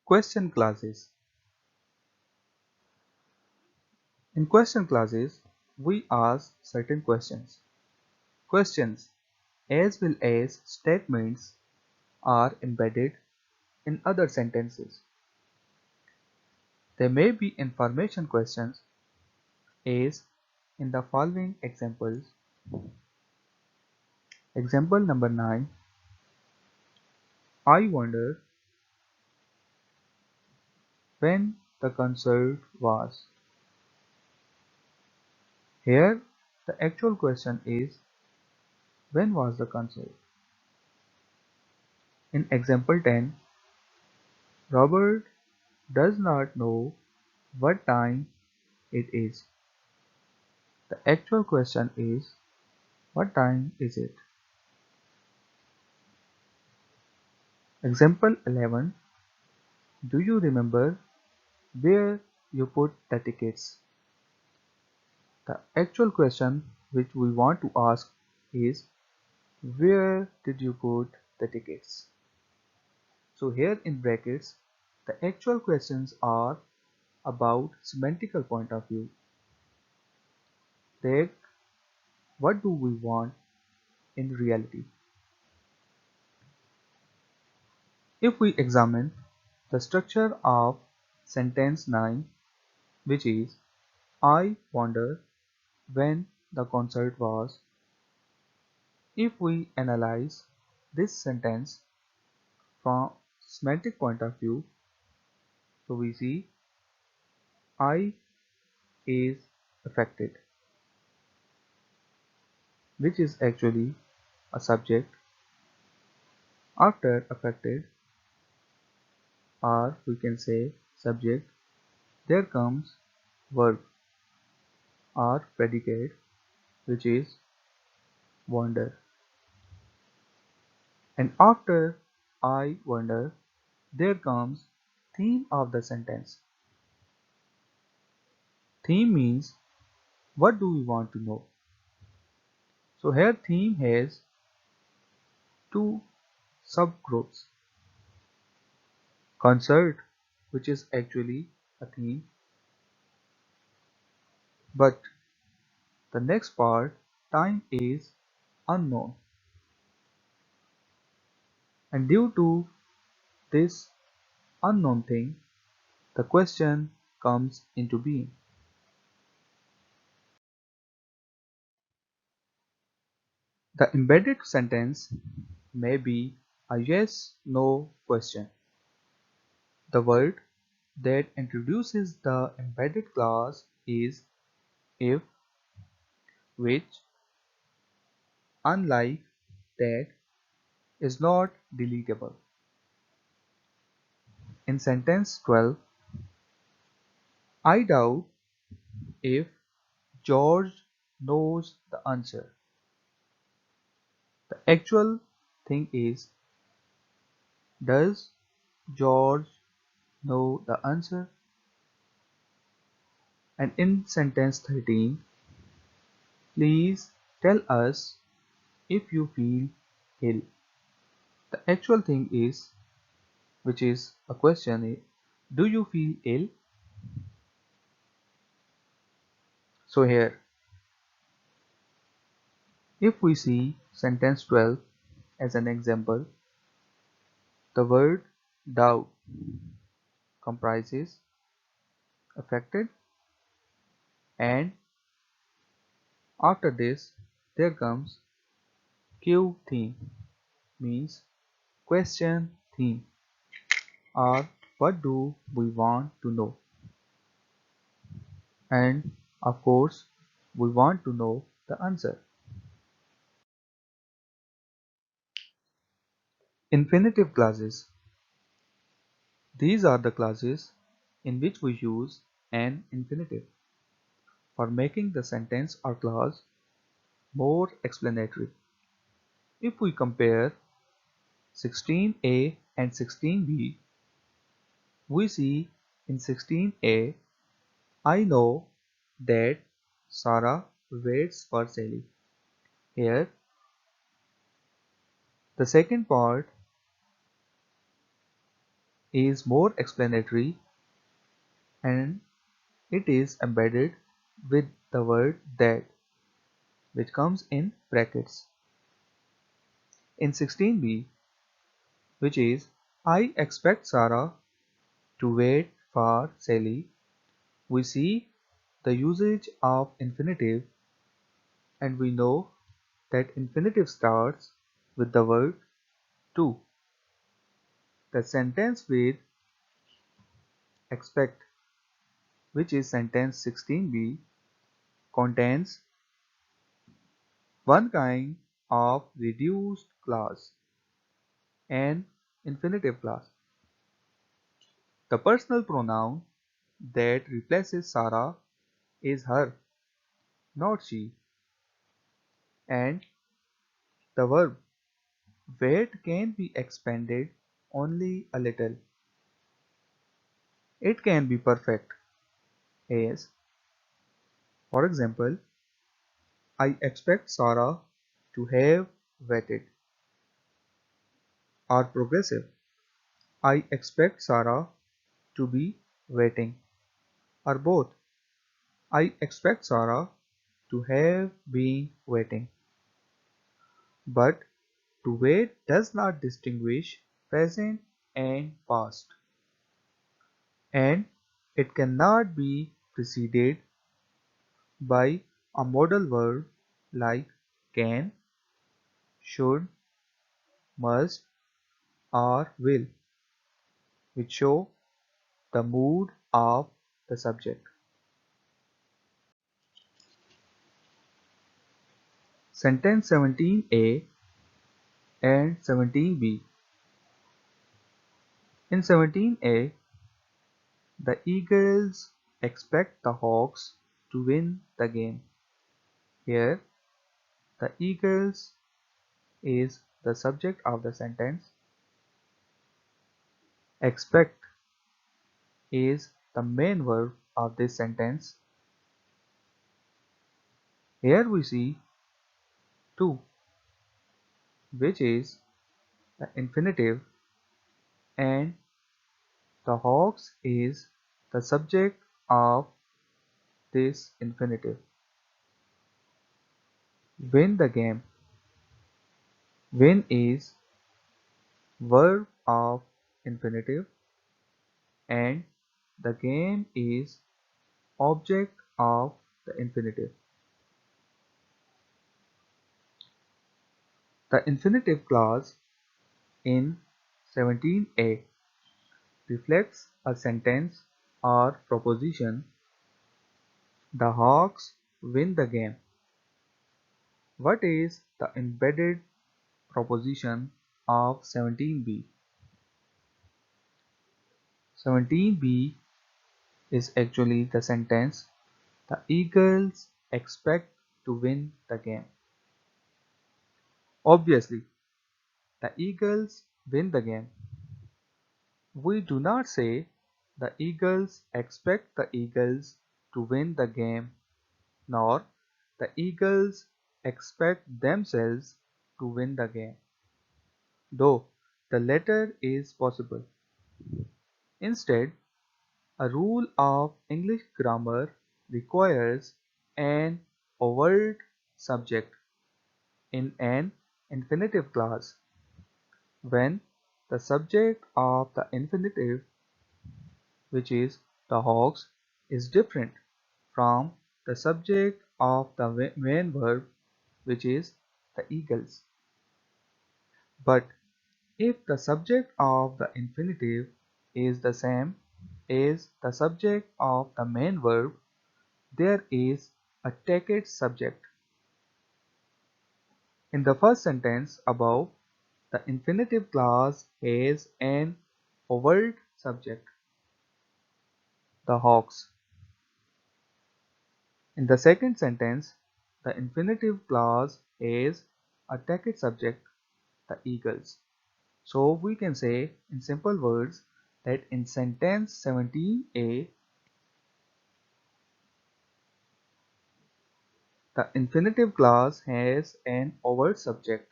Question classes. In question classes, we ask certain questions. Questions as well as statements are embedded in other sentences. There may be information questions as in the following examples. Example number 9. I wonder when the concert was. Here the actual question is when was the concert? In example 10, Robert does not know what time it is. The actual question is what time is it? Example 11. Do you remember where you put the tickets? The actual question which we want to ask is where did you put the tickets? So here in brackets, the actual questions are about semantical point of view. That what do we want in reality? If we examine the structure of sentence 9, which is I wonder when the concert was. If we analyze this sentence from semantic point of view, so we see I is affected, which is actually a subject. After affected, or we can say subject, there comes verb or predicate, which is wonder. And after I wonder, there comes theme of the sentence. Theme means what do we want to know? So here theme has two subgroups. Concert, which is actually a theme, but the next part, time, is unknown. And due to this unknown thing, the question comes into being. The embedded sentence may be a yes/no question. The word that introduces the embedded clause is if, which, unlike, that, is not deletable. In sentence 12, I doubt if George knows the answer. The actual thing is, does George know the answer? And in sentence 13, please tell us if you feel ill. The actual thing is, which is a question, is, do you feel ill? So here, if we see sentence 12 as an example, the word doubt comprises affected, and after this there comes Q theme, means question theme, or what do we want to know, and of course we want to know the answer. Infinitive clauses. These are the clauses in which we use an infinitive for making the sentence or clause more explanatory. If we compare 16a and 16b, we see in 16a, I know that Sarah waits for Sally. Here, the second part is more explanatory and it is embedded with the word that, which comes in brackets. In 16b, which is I expect Sarah to wait for Sally, we see the usage of infinitive, and we know that infinitive starts with the word to. The sentence with expect, which is sentence 16b, contains one kind of reduced clause, an infinitive clause. The personal pronoun that replaces Sarah is her, not she, and the verb wait can be expanded only a little. It can be perfect as, for example, I expect Sarah to have waited, or progressive. I expect Sarah to be waiting, or both. I expect Sarah to have been waiting. But to wait does not distinguish present and past, and it cannot be preceded by a modal verb like can, should, must, or will, which show the mood of the subject. Sentence 17a and 17b. In 17a, the Eagles expect the Hawks to win the game. Here, the Eagles is the subject of the sentence. Expect is the main verb of this sentence. Here we see to, which is the infinitive, and the Hawks is the subject of this infinitive. Win the game. Win is verb of infinitive, and the game is object of the infinitive. The infinitive clause in 17a reflects a sentence or proposition. The Hawks win the game. What is the embedded proposition of 17b? 17b is actually the sentence the Eagles expect to win the game. Obviously, the Eagles win the game. We do not say the Eagles expect the Eagles to win the game, nor the Eagles expect themselves to win the game, though the latter is possible. Instead, a rule of English grammar requires an overt subject in an infinitive clause when the subject of the infinitive, which is the Hawks, is different from the subject of the main verb, which is the Eagles. But if the subject of the infinitive is the same as the subject of the main verb, there is a tacit subject. In the first sentence above, the infinitive clause has an overt subject, the Hawks. In the second sentence, the infinitive clause has a tacit subject, the Eagles. So we can say in simple words that in sentence 17a, the infinitive clause has an overt subject.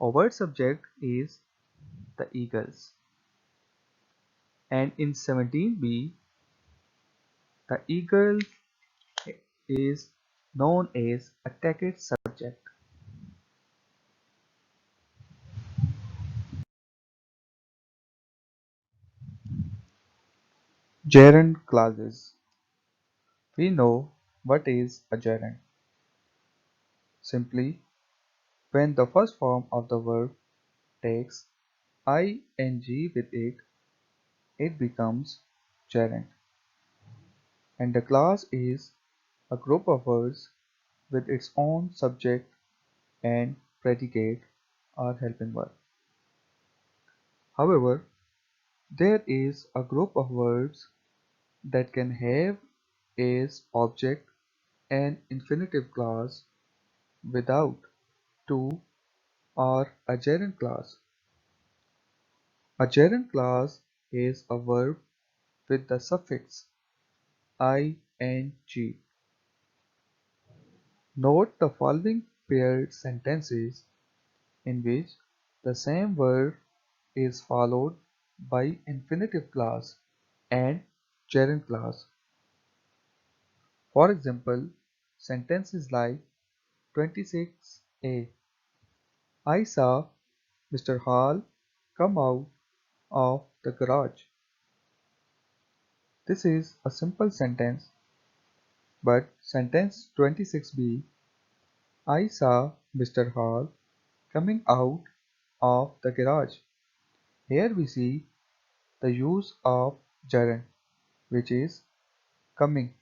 Overt subject is the Eagles. And in 17b, the eagle is known as a tacit subject. Gerund clauses. We know what is a gerund. Simply, when the first form of the verb takes ing with it, it becomes gerund. And the clause is a group of words with its own subject and predicate or helping verb. However, there is a group of words that can have as object an infinitive clause without to or a gerund clause. A gerund clause is a verb with the suffix ing. Note the following paired sentences in which the same verb is followed by infinitive clause and gerund clause. For example, sentences like 26a. I saw Mr. Hall come out of the garage. This is a simple sentence, but sentence 26b. I saw Mr. Hall coming out of the garage. Here we see the use of gerund, which is coming.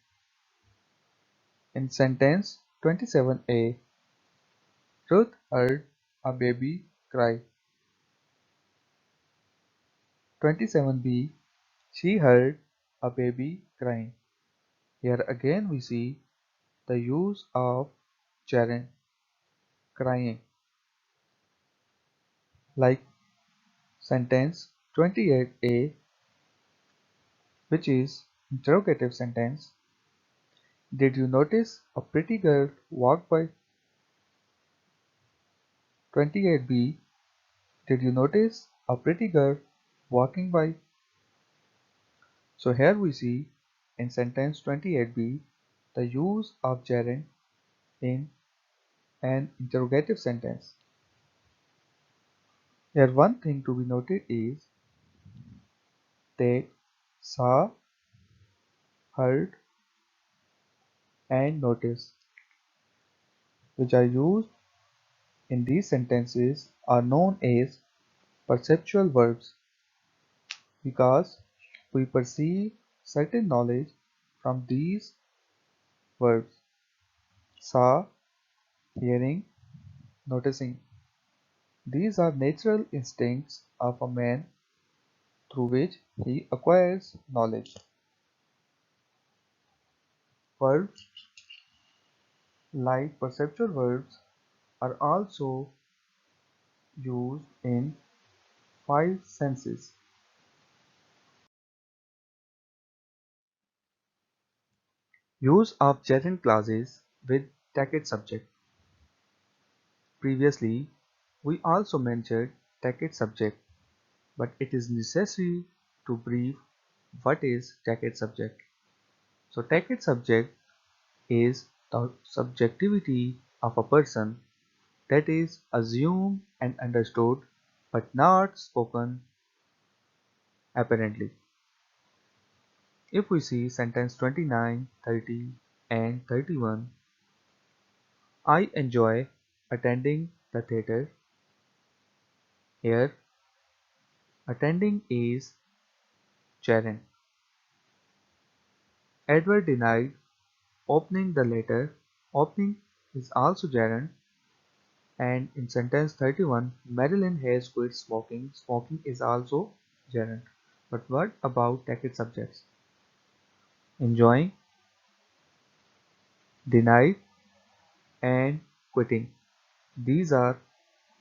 In sentence 27a, Ruth heard a baby cry. 27b, she heard a baby crying. Here again we see the use of gerund, crying, like sentence 28a, which is interrogative sentence. Did you notice a pretty girl walk by? 28b, did you notice a pretty girl walking by? So here we see in sentence 28b the use of gerund in an interrogative sentence. Here one thing to be noted is that saw, heard and notice, which are used in these sentences, are known as perceptual verbs because we perceive certain knowledge from these verbs: saw, hearing, noticing. These are natural instincts of a man through which he acquires knowledge. Verbs like perceptual verbs are also used in five senses. Use of gerund clauses with tacit subject. Previously, we also mentioned tacit subject, but it is necessary to brief what is tacit subject. So tacit subject is the subjectivity of a person that is assumed and understood but not spoken apparently. If we see sentence 29, 30 and 31, I enjoy attending the theater. Here, attending is gerund. Edward denied opening the letter. Opening is also gerund. And in sentence 31, Marilyn has quit smoking. Smoking is also gerund. But what about tacit subjects? Enjoying, denied, and quitting. These are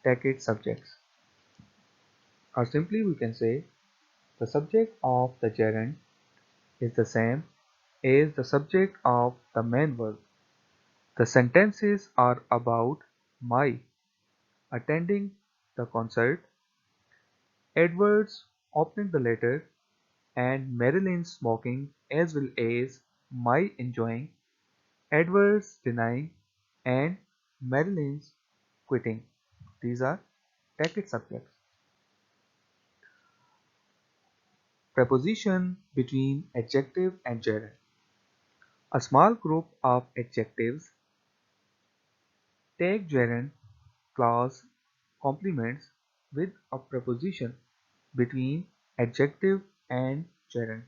tacit subjects. Or simply we can say the subject of the gerund is the same as the subject of the main verb. The sentences are about my attending the concert, Edward's opening the letter, and Marilyn smoking as well as my enjoying, Edward's denying, and Marilyn's quitting. These are tacit subjects. Preposition between adjective and gerund. A small group of adjectives take gerund clause complements with a preposition between adjective and gerund.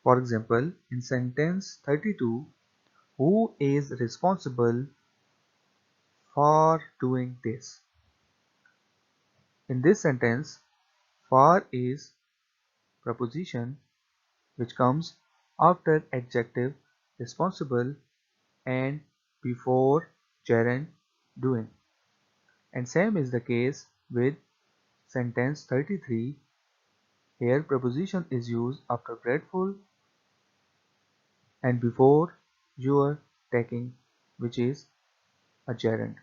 For example, in sentence 32, who is responsible for doing this? In this sentence, for is preposition which comes after adjective responsible and before gerund doing. And same is the case with sentence 33. Here preposition is used after grateful and before your taking, which is a gerund.